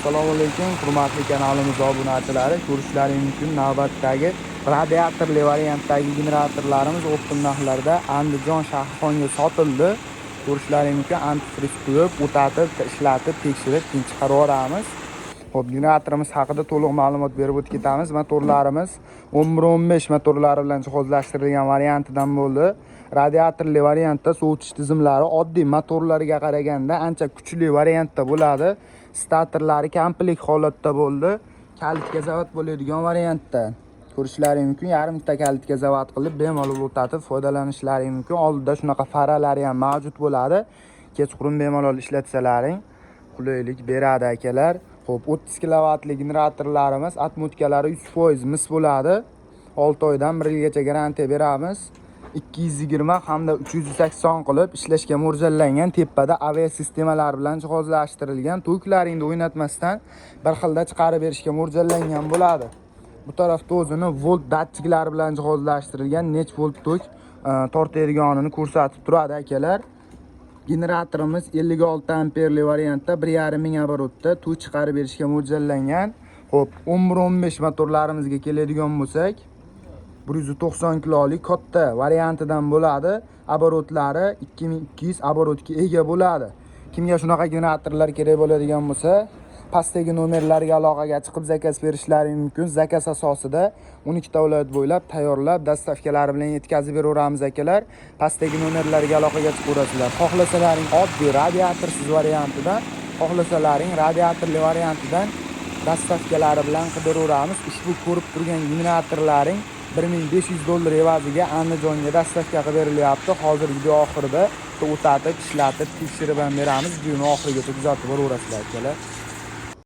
Assalomu alaykum, hurmatli kanalimiz obunachilari. Ko'rishlaringiz mumkin, navbatdagi radiatorli variantdagi generatorlarimiz optim narxlarda Andijon shahrixonga sotildi. Ko'rishlaringiz mumkin, antifriz quyib, o'tatib, ishlatib, tekshirib, chiqarib yuboramiz. Xo'p, generatorimiz haqida to'liq ma'lumot berib o'tib ketamiz. Motorlarimiz 11-15 motorlari bilan jihozlashtirilgan variantidan bo'ldi. Radiatorli variantda sovutish tizimlari oddiy motorlarga qaraganda ancha kuchli variantda bo'ladi. Starterlari komplekt holatda bo'ldi. Kalitga zavod bo'ladigan variantda. Ko'rishlaringiz mumkin, yarimta kalitga zavod qilib bemalol o'tatib foydalanishlaringiz mumkin. Oldida shunaqa faralari ham mavjud bo'ladi. Kechqurun bemalol ishlatsalaring qulaylik beradi akalar. Xo'p, 30 kilovatli generatorlarimiz atmutkalari 100% mis bo'ladi. 6 oydan 1 yilgacha garantiya beramiz. 220 hamda 380 qilib ishlashga mo'ljallangan, tepada aviy sistemalar bilan jihozlashtirilgan, to'klaringni o'ynatmasdan bir xilda chiqarib berishga mo'ljallangan bo'ladi. Bu tarafda o'zini volt datchiklari bilan jihozlashtirilgan, nech volt tok tortaydiganini ko'rsatib turadi akalar. Generatorimiz 56 amperli variantda 1,5 ming оборотda tok chiqarib berishga mo'ljallangan. Xo'p, 11-15 motorlarimizga keladigan bo'lsak, 190 kilolik katta variantidan bo'ladi. Оборотлari 2200 оборотga ega bo'ladi. Kimga shunaqa generatorlar kerak bo'ladigan bo'lsa, pastdagi nomerlarga aloqaga chiqib zakaz berishlaring mumkin. Zakaz asosida 12 ta viloyat bo'ylab tayyorlab, dastavkalari bilan yetkazib beraveramiz akalar. Pastdagi nomerlarga aloqaga chiqaverasizlar. Xohlasalaring oddiy radiatorsiz variantidan, xohlasalaring radiatorli variantidan dastavkalari bilan qidiraveramiz. Ushbu ko'rib turgan generatorlaring $1500 evaziga Andijonga dastavka qilib berilyapti. Hozir video oxirida o'tatib, ishlatib, tekshirib ham beramiz. Videoni oxirigacha kuzatib boraverasizlar akalar.